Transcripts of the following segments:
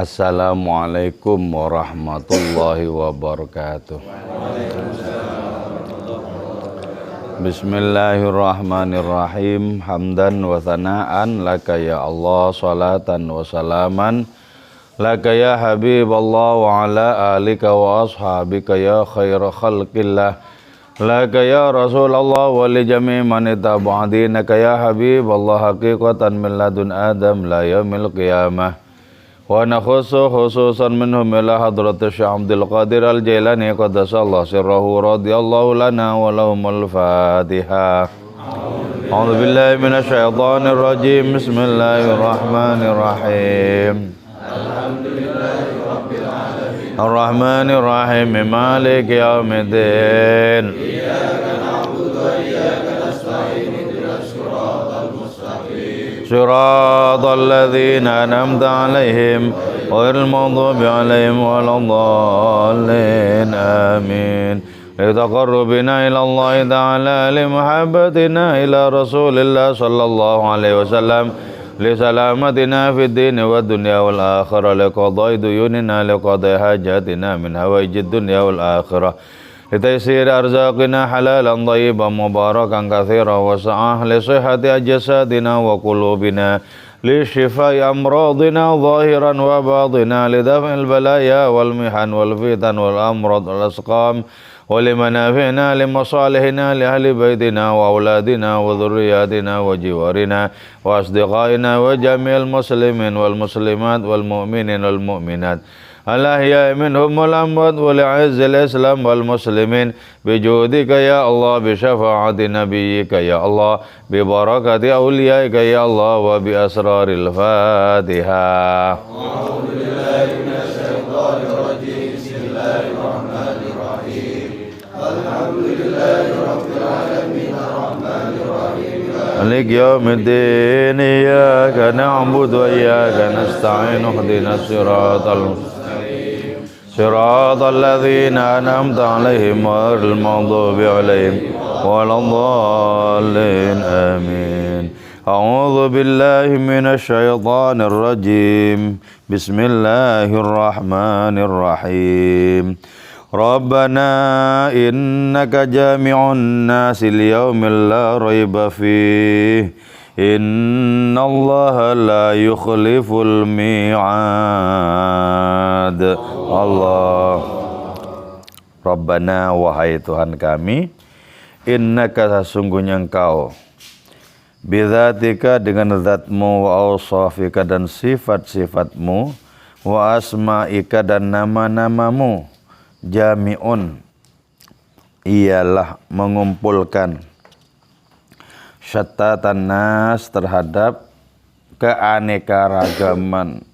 Assalamualaikum warahmatullahi wabarakatuh. Bismillahirrahmanirrahim. Hamdan wa thana'an laka ya Allah, salatan wa salaman laka ya habiballah wa ala alika wa ashabika ya khaira khalqillah, laka ya Rasulullah wa li jami' man ittaba'a dinaka ya habiballah, haqiqatan min ladun Adam la yaumil qiyamah. Wa nakhussu khususan minhum ila hadrati Syekh Abdul Qadir Al-Jailani qaddasallahu sirrahu radhiyallahu lana wa lahumul Fatihah. A'udzu billahi minasy syaithanir rajim. Bismillahirrahmanirrahim. Alhamdulillahirabbil alamin. Arrahmanir rahim. Maliki yaumiddin. Iyyaka na'budu wa iyyaka nasta'in. Ihdinas siratal mustaqim. Siratal ladzina an'amta 'alaihim ghairil maghdubi 'alaihim waladdallin. Amin. Litaqarrubina ila Allah ta'ala limuhabbatina ila Rasulillah sallallahu alaihi wasallam, li salamatina fid din wad dunya wal akhirah, liqada'i duyunina liqada'i hajatina min hawaijid dunya wal akhirah, litaysir arzaqina halalan thayyiban mubarakan katsiran wasa'ah, li sihhati ajsadina wa qulubina, li shifai amradina zahiran wa batina, li daf'il balaya wal mihan wal fitan wal amrad wal asqam, wa limanafi'na limasalihina li ahli baitina wa auladina wa dhurriyyatina wa jiwarina wa asdiqaina wa jami'il muslimin wal muslimat wal mu'minin wal mu'minat al-ahya'i minhum wal amwat wa li'izzil islam wal muslimin bijudika ya Allah, bi syafa'ati nabiyyika ya Allah, bi barakati awliyaika ya Allah, wa bi asraril Fatihah. A'udzu billahi minasy syaithanir rajim. Bismillahirrahmanirrahim. Alhamdulillahirabbil alamin. Arrahmanir rahim. Maliki yaumiddin. Iyyaka na'budu wa iyyaka nasta'in. Ihdinas siratal mustaqim. Siratal ladzina an'amta 'alaihim ghairil maghdubi 'alaihim waladdallin. Amin. A'udzu billahi minasy syaithanir rajim. Bismillahirrahmanirrahim. Rabbana innaka jami'un nasi liyaumin la raiba fih, innallaha la yukhliful mi'ad. Allah. Rabbana, wahai Tuhan kami, innaka sesungguhnya engkau, bidzatika dengan zatmu, wa awsafika dan sifat-sifatmu, wa asma'ika dan nama-namamu, jami'un ialah mengumpulkan syattatan nas terhadap keanekaragaman,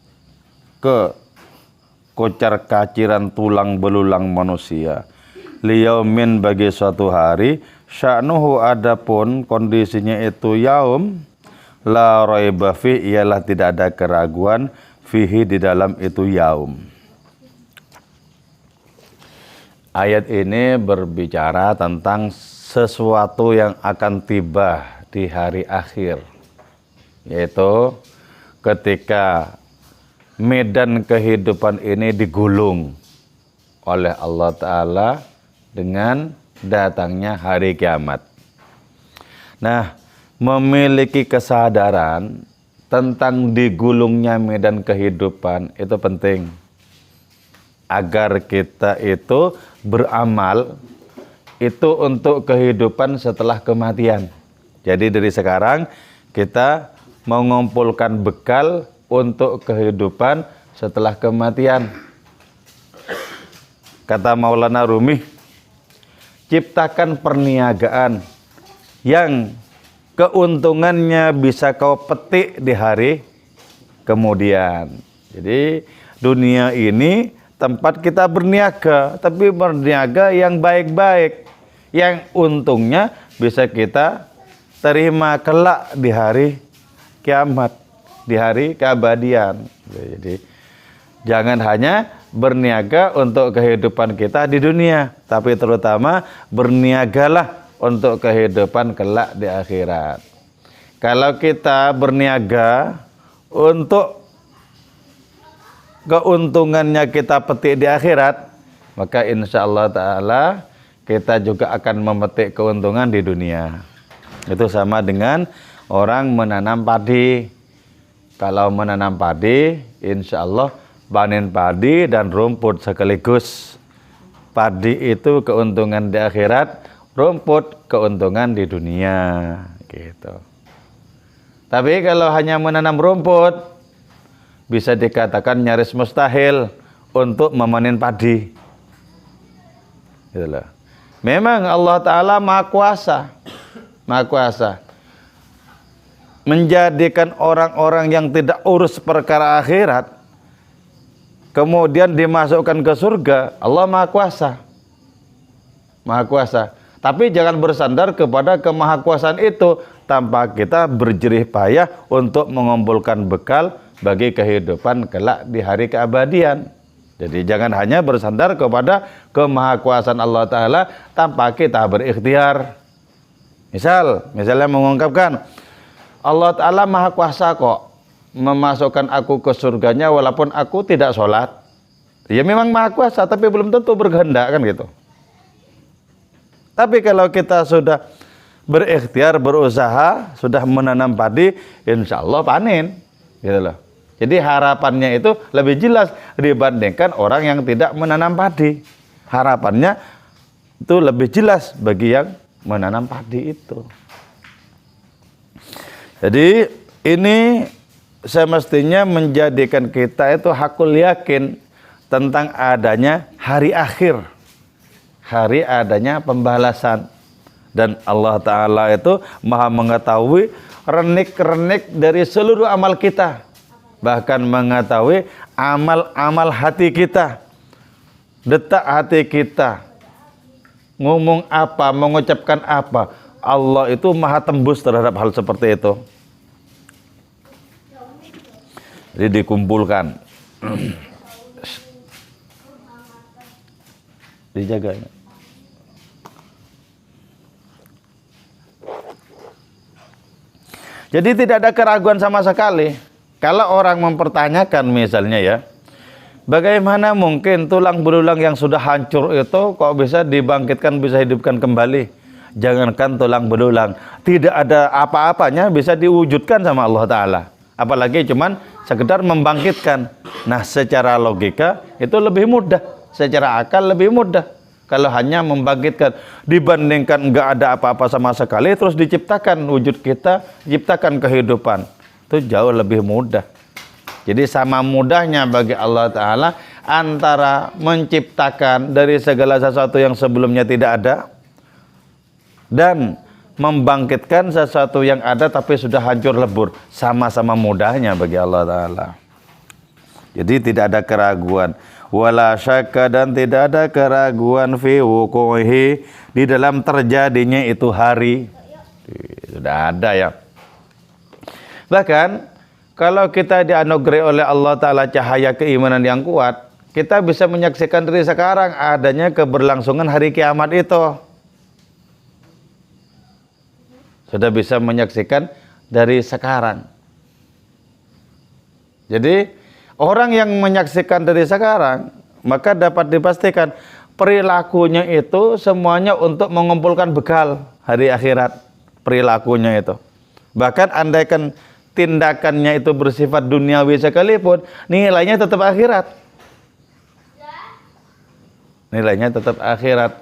kekocar-kaciran tulang belulang manusia, liyaumin bagi suatu hari, sya'nuhu adapun kondisinya itu yaum, la raiba fi ialah tidak ada keraguan, fihi di dalam itu yaum. Ayat ini berbicara tentang sesuatu yang akan tiba di hari akhir, yaitu ketika medan kehidupan ini digulung oleh Allah Ta'ala dengan datangnya hari kiamat. Nah, memiliki kesadaran tentang digulungnya medan kehidupan itu penting, agar kita itu beramal itu untuk kehidupan setelah kematian. Jadi dari sekarang kita mengumpulkan bekal untuk kehidupan setelah kematian. Kata Maulana Rumi, ciptakan perniagaan yang keuntungannya bisa kau petik di hari kemudian. Jadi dunia ini tempat kita berniaga, tapi berniaga yang baik-baik, yang untungnya bisa kita terima kelak di hari kiamat, di hari keabadian. Jadi jangan hanya berniaga untuk kehidupan kita di dunia, tapi terutama berniagalah untuk kehidupan kelak di akhirat. Kalau kita berniaga untuk keuntungannya kita petik di akhirat, maka insya Allah Ta'ala kita juga akan memetik keuntungan di dunia. Itu sama dengan orang menanam padi. Kalau menanam padi, insya Allah panen padi dan rumput sekaligus. Padi itu keuntungan di akhirat, rumput keuntungan di dunia, gitu. Tapi kalau hanya menanam rumput, bisa dikatakan nyaris mustahil untuk memanen padi. Gitu loh. Memang Allah Ta'ala Maha Kuasa, Maha Kuasa menjadikan orang-orang yang tidak urus perkara akhirat kemudian dimasukkan ke surga. Allah Maha Kuasa, Maha Kuasa. Tapi jangan bersandar kepada kemahakuasaan itu tanpa kita berjerih payah untuk mengumpulkan bekal bagi kehidupan kelak di hari keabadian. Jadi jangan hanya bersandar kepada kemahakuasaan Allah Ta'ala tanpa kita berikhtiar. Misalnya mengungkapkan, Allah Ta'ala Maha Kuasa kok memasukkan aku ke surganya walaupun aku tidak sholat. Ya memang Maha Kuasa, tapi belum tentu berkehendak, kan gitu. Tapi kalau kita sudah berikhtiar, berusaha, sudah menanam padi, insya Allah panen, gitu loh. Jadi harapannya itu lebih jelas dibandingkan orang yang tidak menanam padi. Harapannya itu lebih jelas bagi yang menanam padi itu. Jadi ini semestinya menjadikan kita itu hakul yakin tentang adanya hari akhir, hari adanya pembalasan. Dan Allah Ta'ala itu Maha mengetahui renik-renik dari seluruh amal kita, bahkan mengetahui amal-amal hati kita, detak hati kita, ngomong apa, mengucapkan apa. Allah itu Maha tembus terhadap hal seperti itu. Jadi dikumpulkan, dijaga. Jadi tidak ada keraguan sama sekali. Kalau orang mempertanyakan misalnya ya, bagaimana mungkin tulang belulang yang sudah hancur itu kok bisa dibangkitkan, bisa hidupkan kembali? Jangankan tulang belulang, tidak ada apa-apanya bisa diwujudkan sama Allah Ta'ala. Apalagi cuman sekedar membangkitkan. Nah secara logika itu lebih mudah, secara akal lebih mudah. Kalau hanya membangkitkan, dibandingkan enggak ada apa-apa sama sekali, terus diciptakan wujud kita, ciptakan kehidupan. Itu jauh lebih mudah. Jadi sama mudahnya bagi Allah Ta'ala antara menciptakan dari segala sesuatu yang sebelumnya tidak ada, dan membangkitkan sesuatu yang ada tapi sudah hancur lebur. Sama-sama mudahnya bagi Allah Ta'ala. Jadi tidak ada keraguan. Wala syakka, dan tidak ada keraguan fi wuquhi, di dalam terjadinya itu hari. Sudah ada ya. Bahkan kalau kita dianugerahi oleh Allah Ta'ala cahaya keimanan yang kuat, kita bisa menyaksikan dari sekarang adanya keberlangsungan hari kiamat itu. Sudah bisa menyaksikan dari sekarang. Jadi orang yang menyaksikan dari sekarang, maka dapat dipastikan perilakunya itu semuanya untuk mengumpulkan bekal hari akhirat. Perilakunya itu. Bahkan andaikan tindakannya itu bersifat duniawi sekalipun, nilainya tetap akhirat. Nilainya tetap akhirat.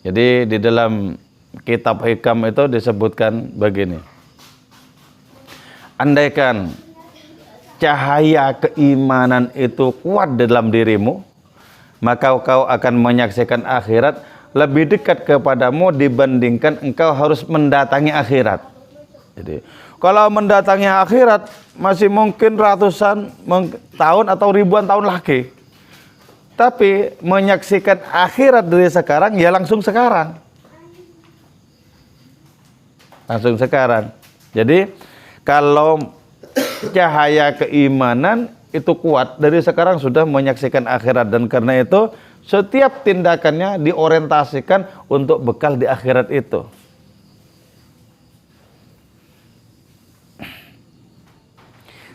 Jadi di dalam kitab hikam itu disebutkan begini. Andaikan cahaya keimanan itu kuat dalam dirimu, maka kau akan menyaksikan akhirat lebih dekat kepadamu dibandingkan engkau harus mendatangi akhirat. Jadi, kalau mendatangi akhirat masih mungkin ratusan tahun atau ribuan tahun lagi. Tapi menyaksikan akhirat dari sekarang, ya langsung sekarang. Langsung sekarang. Jadi kalau cahaya keimanan itu kuat, dari sekarang sudah menyaksikan akhirat. Dan karena itu setiap tindakannya diorientasikan untuk bekal di akhirat itu.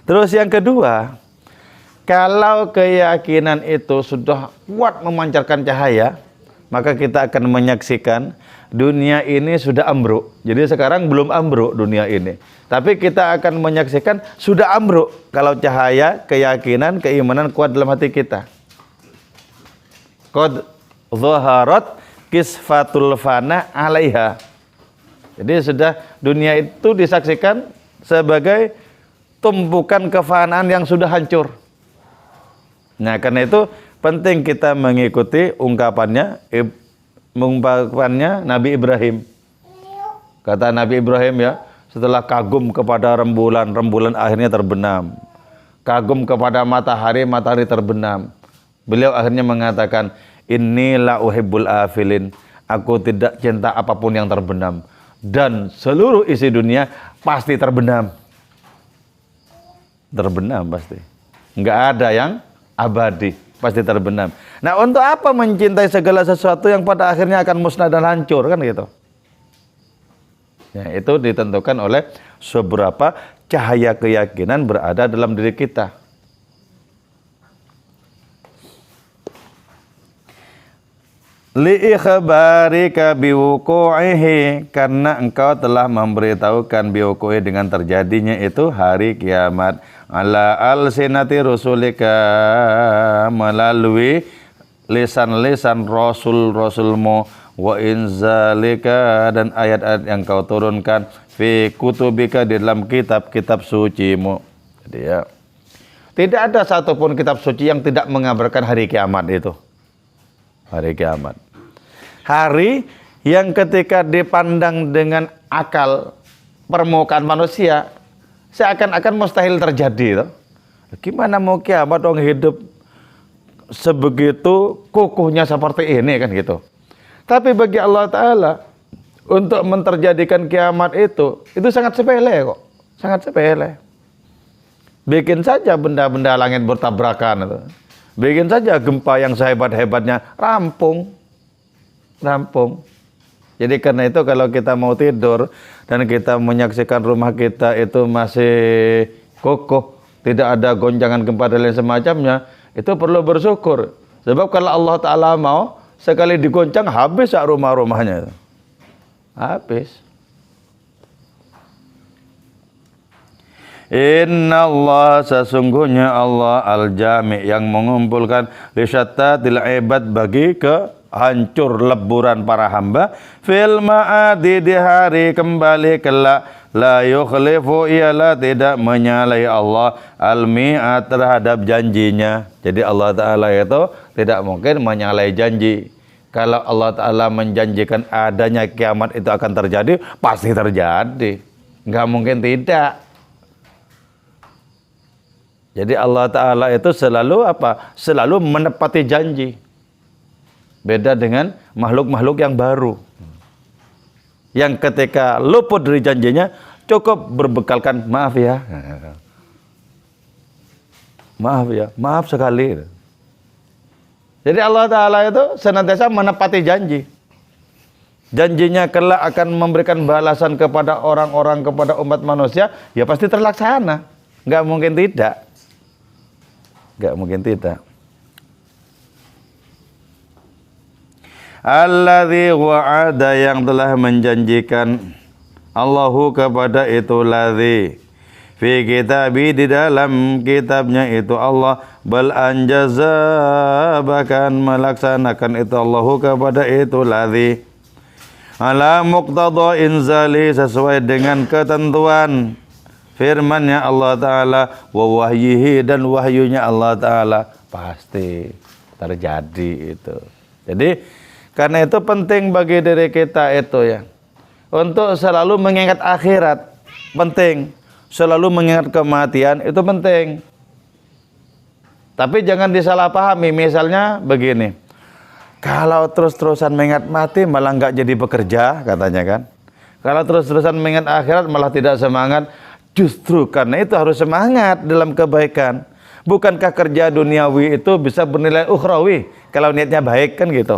Terus yang kedua, Kalau keyakinan itu sudah kuat memancarkan cahaya, maka kita akan menyaksikan dunia ini sudah ambruk. Jadi sekarang belum ambruk dunia ini, tapi kita akan menyaksikan sudah ambruk kalau cahaya, keyakinan, keimanan kuat dalam hati kita. Qad zaharat kisfatul fana 'alaiha. Jadi sudah dunia itu disaksikan sebagai tumpukan kefanaan yang sudah hancur. Nah, karena itu penting kita mengikuti ungkapannya Nabi Ibrahim. Kata Nabi Ibrahim ya, setelah kagum kepada rembulan, rembulan akhirnya terbenam. Kagum kepada matahari, matahari terbenam. Beliau akhirnya mengatakan, "Inilah uhibbul afilin." Aku tidak cinta apapun yang terbenam. Dan seluruh isi dunia pasti terbenam. Terbenam pasti. Enggak ada yang abadi, pasti terbenam. Nah, untuk apa mencintai segala sesuatu yang pada akhirnya akan musnah dan hancur, kan gitu. Ya, itu ditentukan oleh seberapa cahaya keyakinan berada dalam diri kita. Li'ikhbarika biwuku'ihi, karena engkau telah memberitahukan biwuku'i dengan terjadinya itu hari kiamat, ala alsinati rusulika, melalui lisan-lisan rasul-rasulmu, wa inzalika, dan ayat-ayat yang kau turunkan, fi kutubika, di dalam kitab-kitab sucimu. Jadi ya, tidak ada satupun kitab suci yang tidak mengabarkan hari kiamat itu. Hari kiamat. Hari yang ketika dipandang dengan akal permukaan manusia seakan-akan mustahil terjadi. Toh. Gimana mau kiamat orang hidup sebegitu kukuhnya seperti ini kan gitu. Tapi bagi Allah Ta'ala untuk menterjadikan kiamat itu sangat sepele kok. Sangat sepele. Bikin saja benda-benda langit bertabrakan itu. Bikin saja gempa yang sehebat-hebatnya, rampung. Jadi karena itu kalau kita mau tidur dan kita menyaksikan rumah kita itu masih kokoh, tidak ada gonjangan gempa dan lain semacamnya, itu perlu bersyukur. Sebab kalau Allah Ta'ala mau, sekali digoncang habis rumah-rumahnya. Habis. Inna Allah, sesungguhnya Allah al-jami', yang mengumpulkan lisyattatil ibad, bagi kehancur leburan para hamba, fil ma'adi, di hari kembali kelak, la yukhlifu, ialah tidak menyalahi Allah al-mi'at, terhadap janjinya. Jadi Allah Ta'ala itu tidak mungkin menyalahi janji. Kalau Allah Ta'ala menjanjikan adanya kiamat itu akan terjadi, pasti terjadi. Nggak mungkin tidak. Jadi Allah Ta'ala itu selalu apa? Selalu menepati janji. Beda dengan makhluk-makhluk yang baru. Yang ketika luput dari janjinya, cukup berbekalkan maaf ya. Maaf ya, maaf sekali. Jadi Allah Ta'ala itu senantiasa menepati janji. Janjinya kelak akan memberikan balasan kepada orang-orang, kepada umat manusia, ya pasti terlaksana. Nggak mungkin tidak. Enggak mungkin tidak. Alladzi wa'ada, yang telah menjanjikan Allahu kepada itu, ladzi fi kitabi, di dalam kitabnya itu Allah, bal anjaza, bahkan melaksanakan itu Allahu kepada itu ladzi, ala muqtada inzali, sesuai dengan ketentuan firman-Nya Allah Ta'ala, wa wahyihi, dan wahyunya Allah Ta'ala, pasti terjadi itu. Jadi karena itu penting bagi diri kita itu ya, untuk selalu mengingat akhirat, penting. Selalu mengingat kematian, itu penting. Tapi jangan disalahpahami. Misalnya begini, kalau terus-terusan mengingat mati malah nggak jadi bekerja, katanya kan. Kalau terus-terusan mengingat akhirat malah tidak semangat. Justru karena itu harus semangat dalam kebaikan. Bukankah kerja duniawi itu bisa bernilai ukhrawi kalau niatnya baik, kan gitu.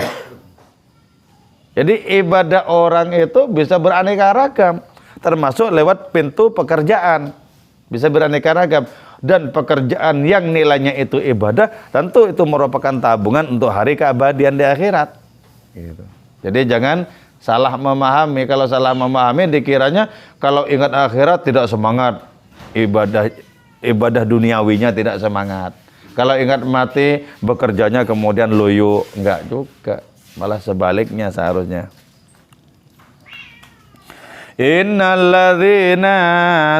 Jadi ibadah orang itu bisa beraneka ragam, termasuk lewat pintu pekerjaan. Bisa beraneka ragam. dan pekerjaan yang nilainya itu ibadah, tentu itu merupakan tabungan untuk hari keabadian di akhirat. Gitu. Jadi jangan salah memahami. Kalau salah memahami dikiranya kalau ingat akhirat tidak semangat, ibadah duniawinya tidak semangat. Kalau ingat mati, bekerjanya kemudian loyo. Enggak juga, malah sebaliknya seharusnya. Innalladzina,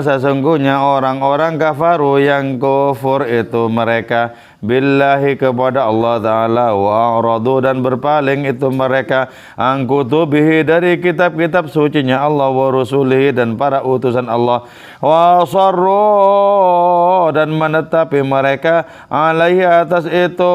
sesungguhnya orang-orang kafaru yang kufur itu mereka billahi kepada Allah Ta'ala wa a'radu dan berpaling itu mereka an kutubihi dari kitab-kitab sucinya Allah wa rusulihi dan para utusan Allah wa sarru dan menetapi mereka alaihi atas itu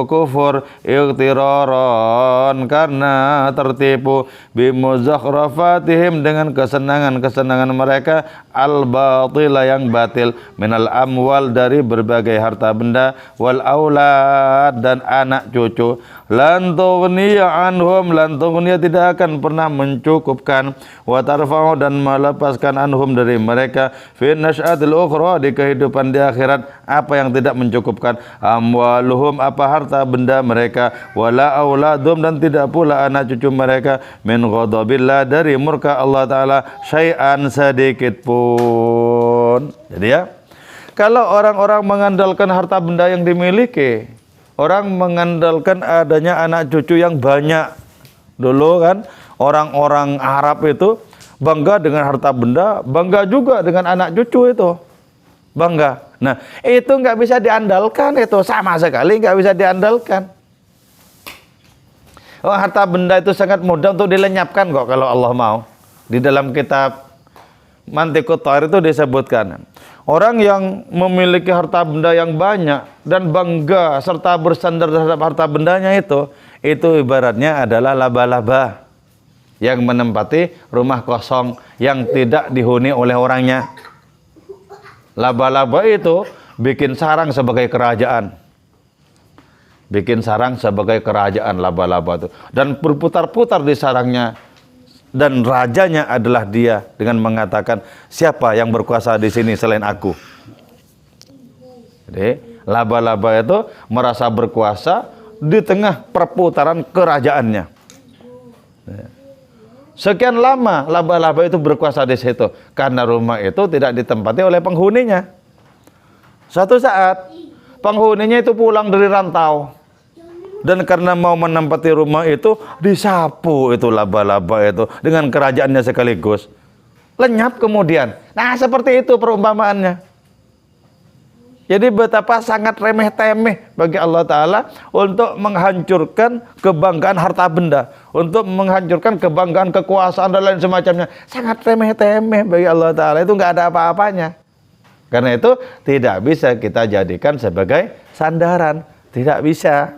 kufur iqtiraran karena tertipu bimuzakhrafatihim dengan kesenangan-kesenangan mereka al-batila yang batil minal amwal dari berbagai harta benda wal aulad dan anak cucu lan tughniya anhum lan tughniya tidak akan pernah mencukupkan wa tarfa'u dan melepaskan anhum dari mereka fi nasyatil ukhra di kehidupan di akhirat apa yang tidak mencukupkan amwaluhum apa harta benda mereka wala auladum dan tidak pula anak cucu mereka min ghadabillah dari murka Allah Ta'ala syai'an sedikit pun. Jadi ya, kalau orang-orang mengandalkan harta benda yang dimiliki, orang mengandalkan adanya anak cucu yang banyak. Dulu kan orang-orang Arab itu bangga dengan harta benda, bangga juga dengan anak cucu itu. Bangga. Nah, itu nggak bisa diandalkan, itu sama sekali nggak bisa diandalkan. Oh, harta benda itu sangat mudah untuk dilenyapkan kok kalau Allah mau. Di dalam kitab Mantiqut Thair itu disebutkan, orang yang memiliki harta benda yang banyak dan bangga serta bersandar terhadap harta bendanya itu ibaratnya adalah laba-laba yang menempati rumah kosong yang tidak dihuni oleh orangnya. Laba-laba itu bikin sarang sebagai kerajaan. Bikin sarang sebagai kerajaan laba-laba itu. Dan berputar-putar di sarangnya. Dan rajanya adalah dia dengan mengatakan, siapa yang berkuasa di sini selain aku? Jadi laba-laba itu merasa berkuasa di tengah perputaran kerajaannya. Sekian lama laba-laba itu berkuasa di situ karena rumah itu tidak ditempati oleh penghuninya. Suatu saat penghuninya itu pulang dari rantau. Dan karena mau menempati rumah itu, disapu itu laba-laba itu dengan kerajaannya sekaligus. Lenyap kemudian. Nah, seperti itu perumpamaannya. Jadi betapa sangat remeh-temeh bagi Allah Ta'ala untuk menghancurkan kebanggaan harta benda. Untuk menghancurkan kebanggaan kekuasaan dan lain semacamnya. Sangat remeh-temeh bagi Allah Ta'ala. Itu nggak ada apa-apanya. Karena itu tidak bisa kita jadikan sebagai sandaran. Tidak bisa.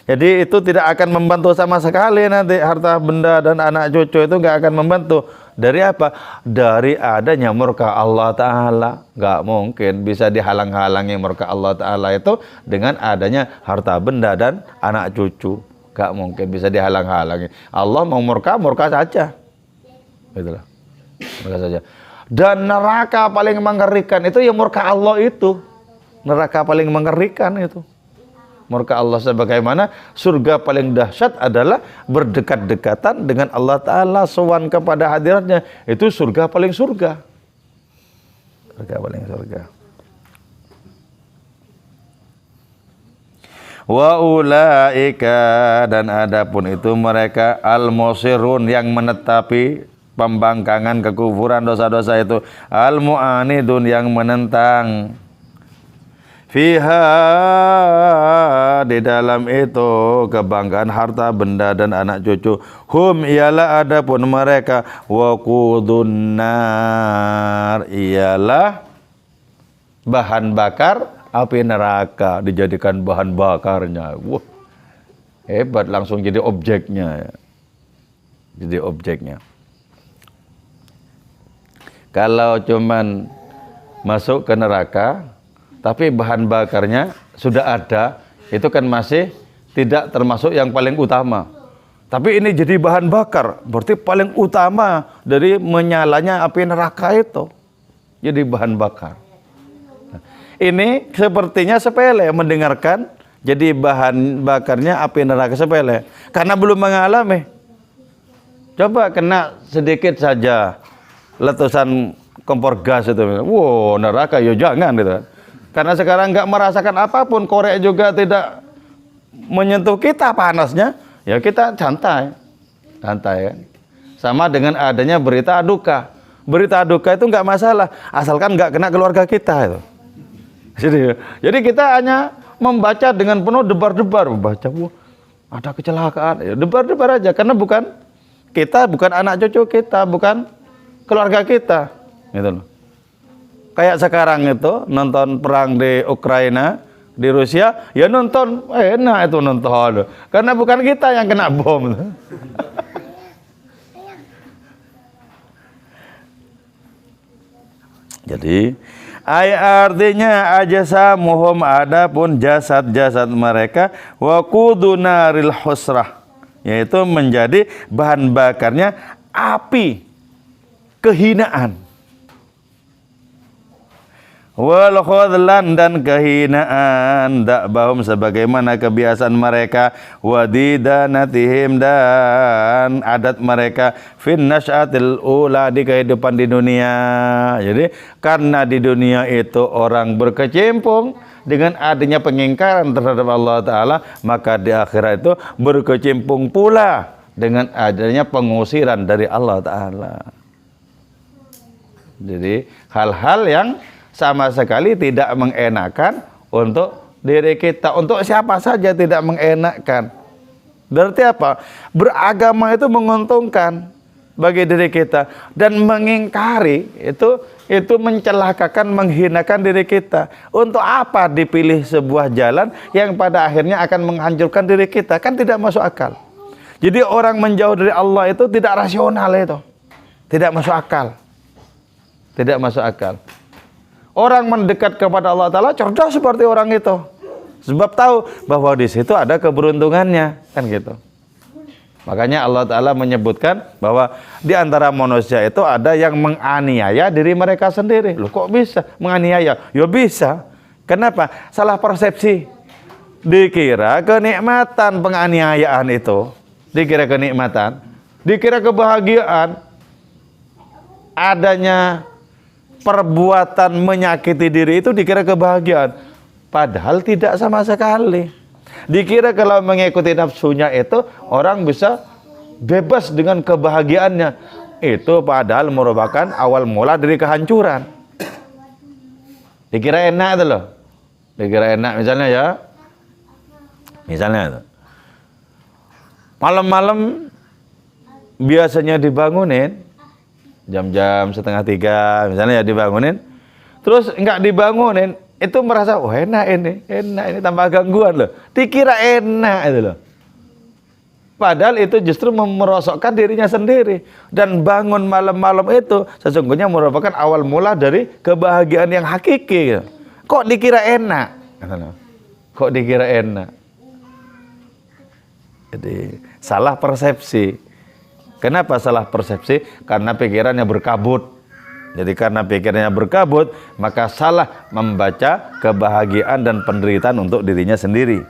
Jadi itu tidak akan membantu sama sekali nanti harta benda dan anak cucu itu nggak akan membantu. Dari apa? Dari adanya murka Allah Ta'ala. Nggak mungkin bisa dihalang-halangi murka Allah Ta'ala itu dengan adanya harta benda dan anak cucu. Nggak mungkin bisa dihalang-halangi. Allah mau murka, murka saja. Itulah. Murka saja. Dan neraka paling mengerikan itu ya murka Allah itu. Neraka paling mengerikan itu. Murka Allah sebagaimana surga paling dahsyat adalah berdekat-dekatan dengan Allah Ta'ala, sowan kepada hadiratnya. Itu surga paling surga. Surga paling surga. Wa ulaika dan adapun itu mereka al-musirun yang menetapi pembangkangan kekufuran dosa-dosa itu, al-mu'anidun yang menentang fiha di dalam itu kebanggaan harta benda dan anak cucu hum ialah adapun mereka waqudun nar ialah bahan bakar api neraka dijadikan bahan bakarnya. Wah, hebat, langsung jadi objeknya. Jadi objeknya. Kalau cuman masuk ke neraka tapi bahan bakarnya sudah ada, itu kan masih tidak termasuk yang paling utama. Tapi ini jadi bahan bakar, berarti paling utama dari menyalanya api neraka itu. jadi bahan bakar. Ini sepertinya sepele mendengarkan jadi bahan bakarnya api neraka sepele karena belum mengalami. Coba kena sedikit saja letusan kompor gas itu, wow neraka ya jangan gitu. Karena sekarang nggak merasakan apapun, korek juga tidak menyentuh kita panasnya, ya kita santai kan. Sama dengan adanya berita duka. Berita duka itu nggak masalah, asalkan nggak kena keluarga kita itu. Jadi kita hanya membaca dengan penuh debar-debar, membaca, wah ada kecelakaan, ya debar-debar aja, karena kita bukan anak cucu kita, bukan keluarga kita, gitu loh. Kayak sekarang itu nonton perang di Ukraina, di Rusia, ya nonton enak itu nonton, karena bukan kita yang kena bom. Jadi artinya ajasamuhum, adapun jasad-jasad mereka, wa qudunaril husrah, yaitu menjadi bahan bakarnya api kehinaan. Wal khudlan, dan kehinaan, da'bahum sebagaimana kebiasaan mereka, wadidanatihim, dan adat mereka, fin nasy'atil ula, di kehidupan di dunia. Jadi karena di dunia itu orang berkecimpung dengan adanya pengingkaran terhadap Allah Ta'ala, maka di akhirat itu berkecimpung pula dengan adanya pengusiran dari Allah Ta'ala. Jadi hal-hal yang sama sekali tidak mengenakan untuk diri kita, untuk siapa saja tidak mengenakan. Berarti apa? Beragama itu menguntungkan bagi diri kita, dan mengingkari itu mencelakakan, menghinakan diri kita. Untuk apa dipilih sebuah jalan yang pada akhirnya akan menghancurkan diri kita? Kan tidak masuk akal. Jadi orang menjauh dari Allah itu tidak rasional, itu tidak masuk akal, tidak masuk akal. Orang mendekat kepada Allah Ta'ala cerdas seperti orang itu, sebab tahu bahwa di situ ada keberuntungannya, kan gitu. Makanya Allah Ta'ala menyebutkan bahwa di antara manusia itu ada yang menganiaya diri mereka sendiri. Loh, kok bisa menganiaya? Ya bisa. Kenapa? Salah persepsi. Dikira kenikmatan penganiayaan itu, dikira kenikmatan, dikira kebahagiaan, adanya perbuatan menyakiti diri itu dikira kebahagiaan, padahal tidak sama sekali. Dikira kalau mengikuti nafsunya itu orang bisa bebas dengan kebahagiaannya, itu padahal merupakan awal mula dari kehancuran. Dikira enak itu loh, dikira enak. Misalnya itu malam-malam biasanya dibangunin jam-jam 2:30 misalnya, ya dibangunin, terus nggak dibangunin, itu merasa oh enak ini tambah gangguan loh, dikira enak itu loh, padahal itu justru merosokkan dirinya sendiri. Dan bangun malam-malam itu sesungguhnya merupakan awal mula dari kebahagiaan yang hakiki. Kok dikira enak? Kok dikira enak? Jadi salah persepsi. Kenapa salah persepsi? Karena pikirannya berkabut. Jadi karena pikirannya berkabut, maka salah membaca kebahagiaan dan penderitaan untuk dirinya sendiri.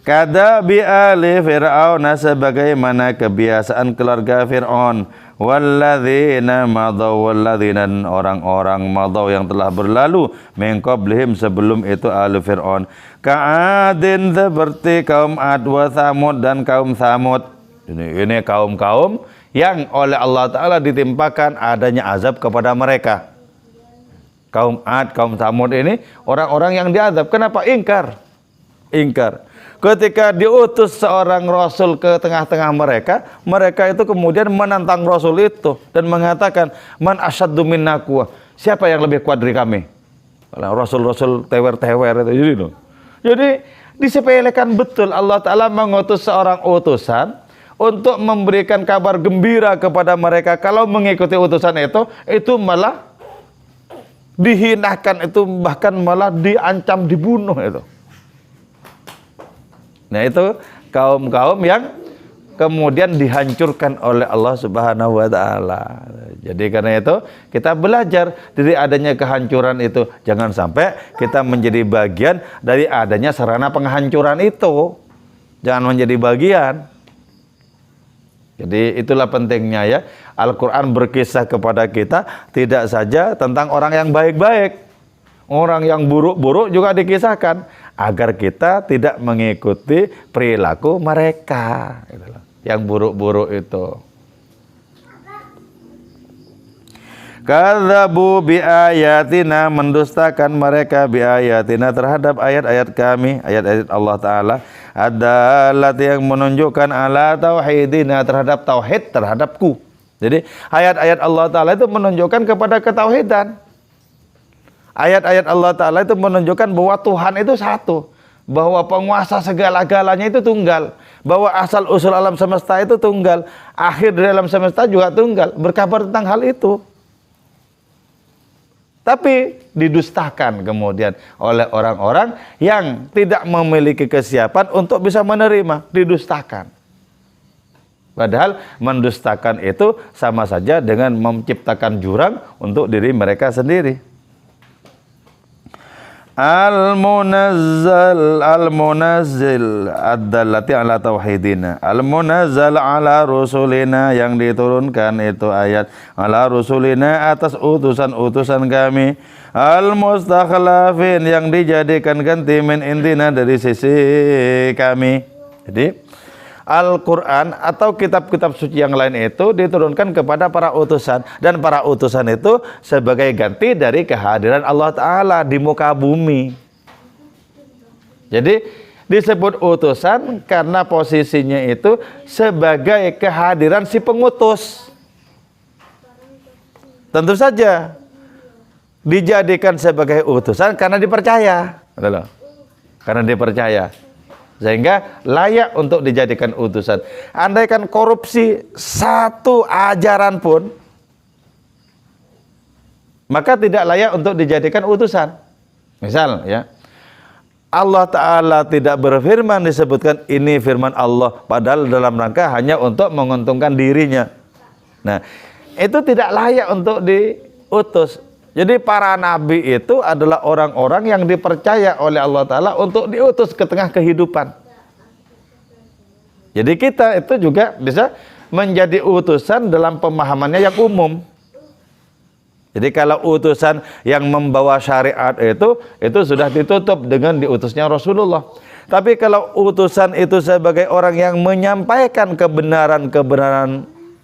Kada bi ali Fir'aun, sebagaimana kebiasaan keluarga Fir'aun. Walladzina madaw, walladzina, orang-orang madaw yang telah berlalu, min qablihim, sebelum itu ahli Fir'aun. Ka'adin, seperti kaum Ad, wa Thamud, dan kaum Thamud. Ini kaum-kaum yang oleh Allah Ta'ala ditimpakan adanya azab kepada mereka. Kaum Ad, kaum Thamud ini orang-orang yang diazab. Kenapa? Ingkar. Ketika diutus seorang rasul ke tengah-tengah mereka, mereka itu kemudian menantang rasul itu dan mengatakan, man asyaddu minna quwwah, siapa yang lebih kuat dari kami? Rasul-rasul tewer-tewer itu. Jadi disepelekan betul. Allah Ta'ala mengutus seorang utusan untuk memberikan kabar gembira kepada mereka. Kalau mengikuti utusan itu malah dihinakan, itu bahkan malah diancam dibunuh itu. Nah itu kaum-kaum yang kemudian dihancurkan oleh Allah Subhanahu wa taala. Jadi karena itu kita belajar dari adanya kehancuran itu, jangan sampai kita menjadi bagian dari adanya sarana penghancuran itu. Jangan menjadi bagian. Jadi itulah pentingnya ya, Al-Quran berkisah kepada kita tidak saja tentang orang yang baik-baik, orang yang buruk-buruk juga dikisahkan agar kita tidak mengikuti perilaku mereka yang buruk-buruk itu. Kadzabu bi ayatina, mendustakan mereka bi ayatina terhadap ayat-ayat kami, ayat-ayat Allah Ta'ala, adalah yang menunjukkan ala tauhidina, terhadap tauhid, terhadapku. Jadi ayat-ayat Allah Ta'ala itu menunjukkan kepada ketauhidan. Ayat-ayat Allah Ta'ala itu menunjukkan bahwa Tuhan itu satu, bahwa penguasa segala-galanya itu tunggal, bahwa asal-usul alam semesta itu tunggal, akhir dari alam semesta juga tunggal, berkabar tentang hal itu. Tapi didustakan kemudian oleh orang-orang yang tidak memiliki kesiapan untuk bisa menerima, didustakan. Padahal mendustakan itu sama saja dengan menciptakan jurang untuk diri mereka sendiri. Al-munazzal ad-dallati ala tauhidina, al-munazzal ala rusulina, yang diturunkan itu ayat ala rusulina atas utusan-utusan kami, al-mustakhlafin, yang dijadikan ganti min indina, dari sisi kami. Jadi Al-Quran atau kitab-kitab suci yang lain itu diturunkan kepada para utusan, dan para utusan itu sebagai ganti dari kehadiran Allah Ta'ala di muka bumi. Jadi disebut utusan karena posisinya itu sebagai kehadiran si pengutus. Tentu saja dijadikan sebagai utusan karena dipercaya, karena dipercaya, sehingga layak untuk dijadikan utusan. Andaikan korupsi satu ajaran pun, maka tidak layak untuk dijadikan utusan. Misal ya, Allah Ta'ala tidak berfirman, disebutkan ini firman Allah, padahal dalam rangka hanya untuk menguntungkan dirinya. Nah, itu tidak layak untuk diutus. Jadi para nabi itu adalah orang-orang yang dipercaya oleh Allah Ta'ala untuk diutus ke tengah kehidupan. Jadi kita itu juga bisa menjadi utusan dalam pemahamannya yang umum. Jadi kalau utusan yang membawa syariat itu sudah ditutup dengan diutusnya Rasulullah. Tapi kalau utusan itu sebagai orang yang menyampaikan kebenaran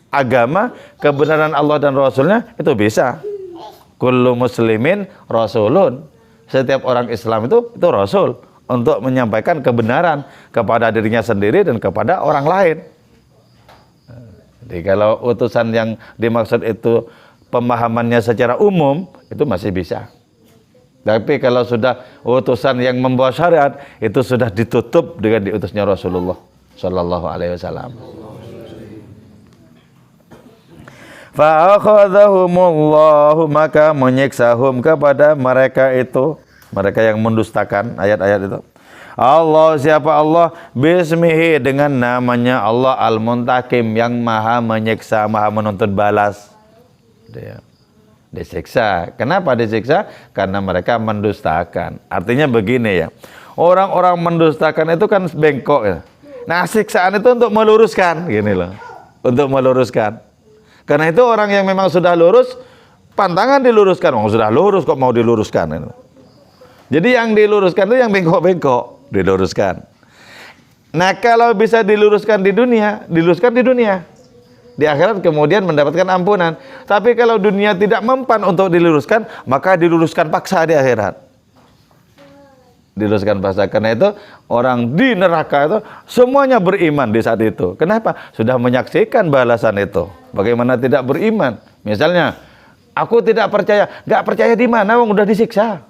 agama, kebenaran Allah dan Rasulnya, itu bisa. Kullu muslimin rasulun. Setiap orang Islam itu rasul untuk menyampaikan kebenaran kepada dirinya sendiri dan kepada orang lain. Jadi kalau utusan yang dimaksud itu pemahamannya secara umum, itu masih bisa. Tapi kalau sudah utusan yang membawa syariat, itu sudah ditutup dengan diutusnya Rasulullah Sallallahu Alaihi Wasallam. Fa'akhadhahumullahu, maka menyiksahum kepada mereka itu, mereka yang mendustakan ayat-ayat itu. Allah, siapa Allah? Bismihi, dengan namanya Allah Al-Muntakim, yang maha menyiksa, maha menuntut balas. Dia disiksa. Kenapa disiksa? Karena mereka mendustakan. Artinya begini ya, orang-orang mendustakan itu kan bengkok ya. Nah, siksaan itu untuk meluruskan, gini loh, untuk meluruskan. Karena itu orang yang memang sudah lurus, pantangan diluruskan. Oh, sudah lurus kok mau diluruskan. Jadi yang diluruskan itu yang bengkok-bengkok, diluruskan. Nah, kalau bisa diluruskan di dunia, diluruskan di dunia. Di akhirat kemudian mendapatkan ampunan. Tapi kalau dunia tidak mempan untuk diluruskan, maka diluruskan paksa di akhirat. Diluruskan paksa. Karena itu orang di neraka itu semuanya beriman di saat itu. Kenapa? Sudah menyaksikan balasan itu. Bagaimana tidak beriman? Misalnya, aku tidak percaya. Gak percaya di mana? Wong udah disiksa.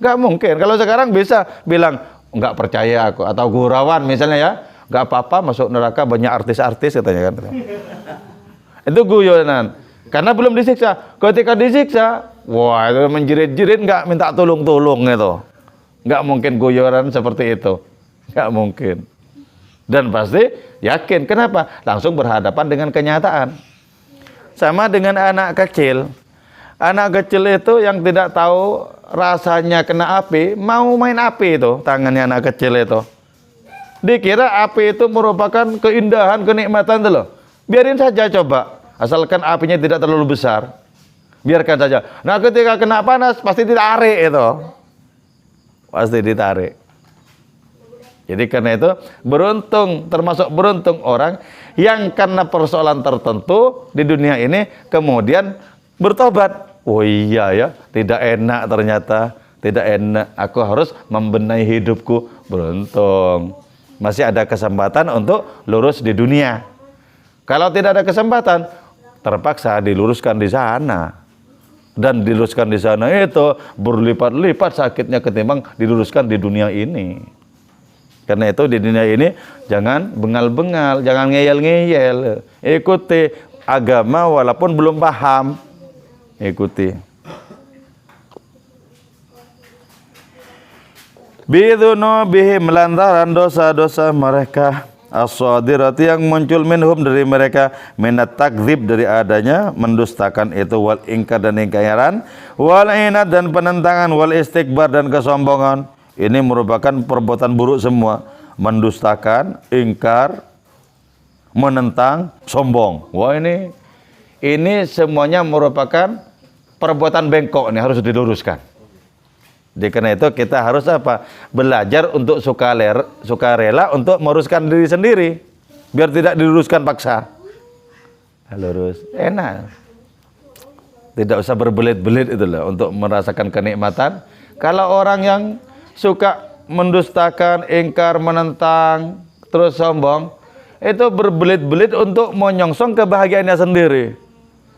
Gak mungkin. Kalau sekarang bisa bilang gak percaya aku, atau gurauan misalnya ya, gak apa-apa masuk neraka banyak artis-artis katanya kan. Itu guyonan. Karena belum disiksa. Ketika disiksa, wah itu menjerit-jerit, gak minta tolong-tolong itu. Gak mungkin guyonan seperti itu. Gak mungkin. Dan pasti yakin. Kenapa? Langsung berhadapan dengan kenyataan. Sama dengan anak kecil. Anak kecil itu yang tidak tahu rasanya kena api, mau main api itu, tangannya anak kecil itu. Dikira api itu merupakan keindahan, kenikmatan itu loh. Biarin saja coba, asalkan apinya tidak terlalu besar. Biarkan saja. Nah ketika kena panas, pasti ditarik itu. Pasti ditarik. Jadi karena itu beruntung, termasuk beruntung orang yang karena persoalan tertentu di dunia ini kemudian bertobat. Oh iya ya, tidak enak ternyata, tidak enak. Aku harus membenahi hidupku. Beruntung. Masih ada kesempatan untuk lurus di dunia. Kalau tidak ada kesempatan, terpaksa diluruskan di sana. Dan diluruskan di sana itu berlipat-lipat sakitnya ketimbang diluruskan di dunia ini. Karena itu di dunia ini jangan bengal-bengal, jangan ngeyel-ngeyel. Ikuti agama walaupun belum paham. Ikuti. Bidunubihim lantaran dosa-dosa mereka as-sadirati yang muncul minhum dari mereka minat takdzib dari adanya mendustakan itu wal ingkar dan ingkaran wal inad dan penentangan wal istikbar dan kesombongan. Ini merupakan perbuatan buruk semua. Mendustakan, ingkar, menentang, sombong. Wah ini semuanya merupakan perbuatan bengkok nih, harus diluruskan. Jadi karena itu kita harus apa? Belajar untuk sukarela untuk meluruskan diri sendiri. Biar tidak diluruskan paksa. Lurus, enak. Tidak usah berbelit-belit itu loh untuk merasakan kenikmatan. Kalau orang yang suka mendustakan, ingkar, menentang, terus sombong, itu berbelit-belit untuk menyongsong kebahagiaannya sendiri.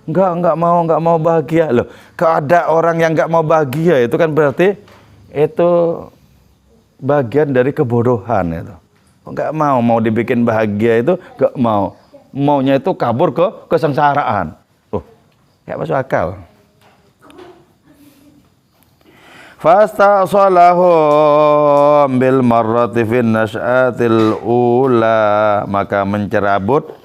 Enggak mau bahagia loh. Kalau ada orang yang enggak mau bahagia itu kan berarti itu bagian dari kebodohan itu. Enggak mau dibikin bahagia itu enggak mau. Maunya itu kabur ke kesengsaraan. Enggak masuk akal. Fastasallahum bil marrati fin nas'atil ula, maka mencerabut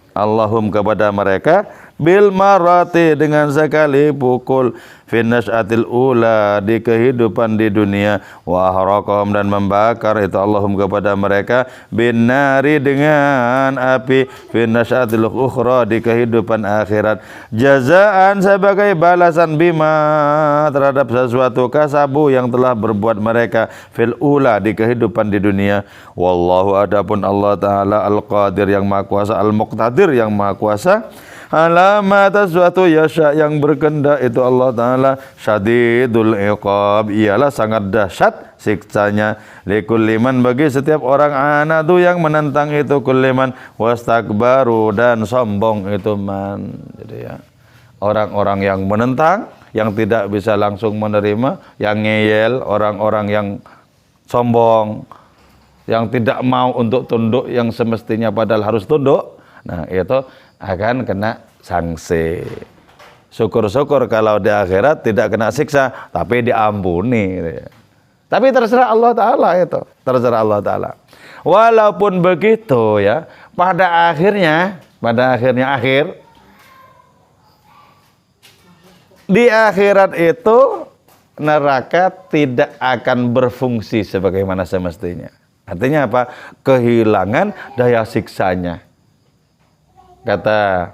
Allahum kepada mereka bil marati dengan sekali pukul finnasatil ula di kehidupan di dunia wa haraqahum dan membakar itu Allahum kepada mereka binari dengan api finnasatil ukhra di kehidupan akhirat jazaan sebagai balasan bima terhadap sesuatu kasabu yang telah berbuat mereka fil ula di kehidupan di dunia. Wallahu adapun Allah taala al-qadir yang maha kuasa, al-muqtadir yang maha kuasa, alamat sesuatu yasha yang berkehendak itu Allah taala, syadidul iqab ialah sangat dahsyat siksanya, likulliman bagi setiap orang anadu yang menentang itu kulliman wastakbaru dan sombong itu man. Jadi ya, orang-orang yang menentang, yang tidak bisa langsung menerima, yang ngeyel, orang-orang yang sombong, yang tidak mau untuk tunduk yang semestinya padahal harus tunduk. Nah, itu akan kena sanksi. Syukur-syukur kalau di akhirat tidak kena siksa, tapi diampuni. Tapi terserah Allah Ta'ala itu. Terserah Allah Ta'ala. Walaupun begitu ya, pada akhirnya di akhirat itu neraka tidak akan berfungsi sebagaimana semestinya. Artinya apa? Kehilangan daya siksanya. Kata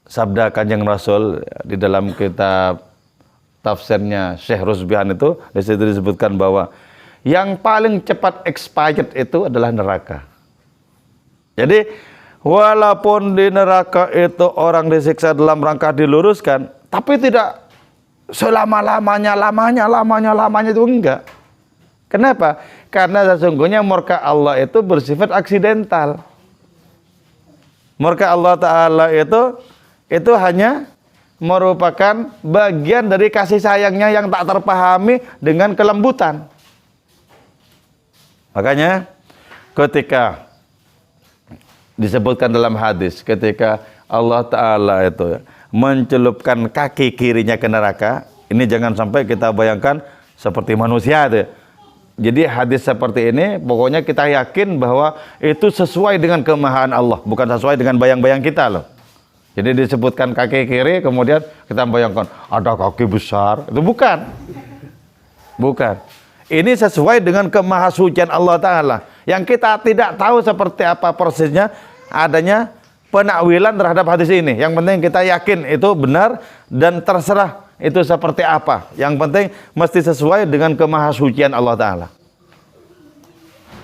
sabda Kanjeng Rasul di dalam kitab tafsirnya Syekh Rusbihan itu, di situ disebutkan bahwa yang paling cepat expired itu adalah neraka. Jadi walaupun di neraka itu orang disiksa dalam rangka diluruskan, tapi tidak selama-lamanya itu enggak. Kenapa? Karena sesungguhnya murka Allah itu bersifat aksidental. Murka Allah Ta'ala itu hanya merupakan bagian dari kasih sayangnya yang tak terpahami dengan kelembutan. Makanya ketika disebutkan dalam hadis, ketika Allah Ta'ala itu mencelupkan kaki kirinya ke neraka, ini jangan sampai kita bayangkan seperti manusia itu. Jadi hadis seperti ini pokoknya kita yakin bahwa itu sesuai dengan kemahaan Allah, bukan sesuai dengan bayang-bayang kita loh. Jadi disebutkan kaki kiri, kemudian kita bayangkan ada kaki besar, itu bukan. Bukan. Ini sesuai dengan kemahasucian Allah Ta'ala. Yang kita tidak tahu seperti apa persisnya, adanya penakwilan terhadap hadis ini. Yang penting kita yakin itu benar dan terserah itu seperti apa. Yang penting mesti sesuai dengan kemahasucian Allah Ta'ala.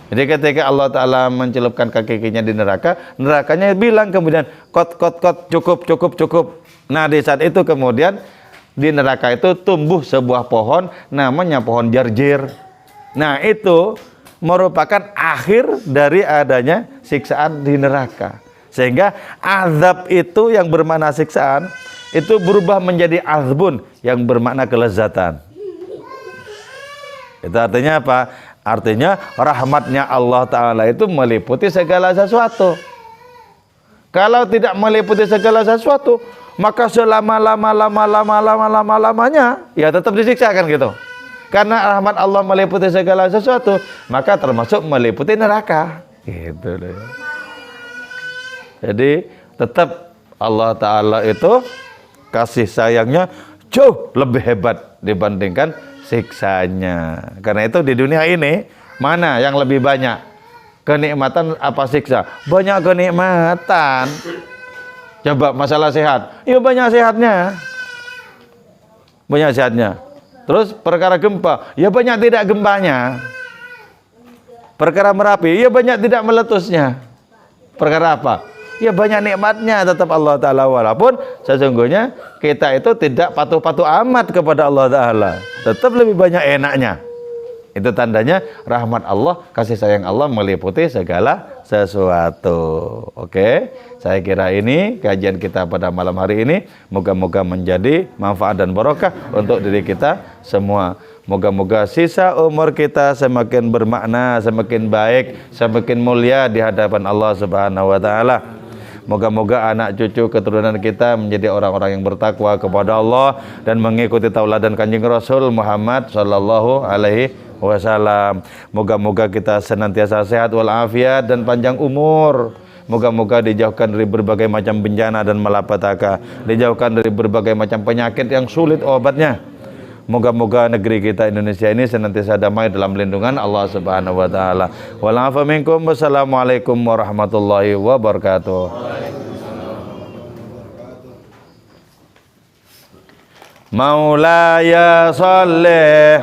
Jadi ketika Allah Ta'ala mencelupkan kaki-kakinya di neraka, nerakanya bilang kemudian kot, cukup. Nah di saat itu kemudian di neraka itu tumbuh sebuah pohon, namanya pohon jarjir. Nah itu merupakan akhir dari adanya siksaan di neraka. Sehingga azab itu yang bermakna siksaan, itu berubah menjadi azbun yang bermakna kelezatan. Itu artinya apa? Artinya rahmatnya Allah Ta'ala itu meliputi segala sesuatu. Kalau tidak meliputi segala sesuatu, maka selama-lamanya ya tetap disiksa kan gitu. Karena rahmat Allah meliputi segala sesuatu, maka termasuk meliputi neraka. Gitu deh. Jadi tetap Allah Ta'ala itu kasih sayangnya jauh lebih hebat dibandingkan siksanya. Karena itu di dunia ini mana yang lebih banyak? Kenikmatan apa siksa? Banyak kenikmatan. Coba masalah sehat. Ya banyak sehatnya. Banyak sehatnya. Terus perkara gempa, ya banyak tidak gempanya. Perkara Merapi, ya banyak tidak meletusnya. Perkara apa? Ya banyak nikmatnya tetap Allah Ta'ala, walaupun sesungguhnya kita itu tidak patuh-patuh amat kepada Allah Ta'ala, tetap lebih banyak enaknya. Itu tandanya rahmat Allah, kasih sayang Allah meliputi segala sesuatu. Oke, saya kira ini kajian kita pada malam hari ini, moga-moga menjadi manfaat dan barokah untuk diri kita semua. Moga-moga sisa umur kita semakin bermakna, semakin baik, semakin mulia di hadapan Allah Subhanahu wa Ta'ala. Moga-moga anak cucu keturunan kita menjadi orang-orang yang bertakwa kepada Allah dan mengikuti tauladan Kanjeng Rasul Muhammad sallallahu alaihi wasallam. Moga-moga kita senantiasa sehat walafiat dan panjang umur. Moga-moga dijauhkan dari berbagai macam bencana dan malapetaka, dijauhkan dari berbagai macam penyakit yang sulit obatnya. Moga-moga negeri kita Indonesia ini senantiasa damai dalam lindungan Allah Subhanahu wa Ta'ala. Wa'alaikum minkum. Wassalamualaikum warahmatullahi wabarakatuh. Maulaya salli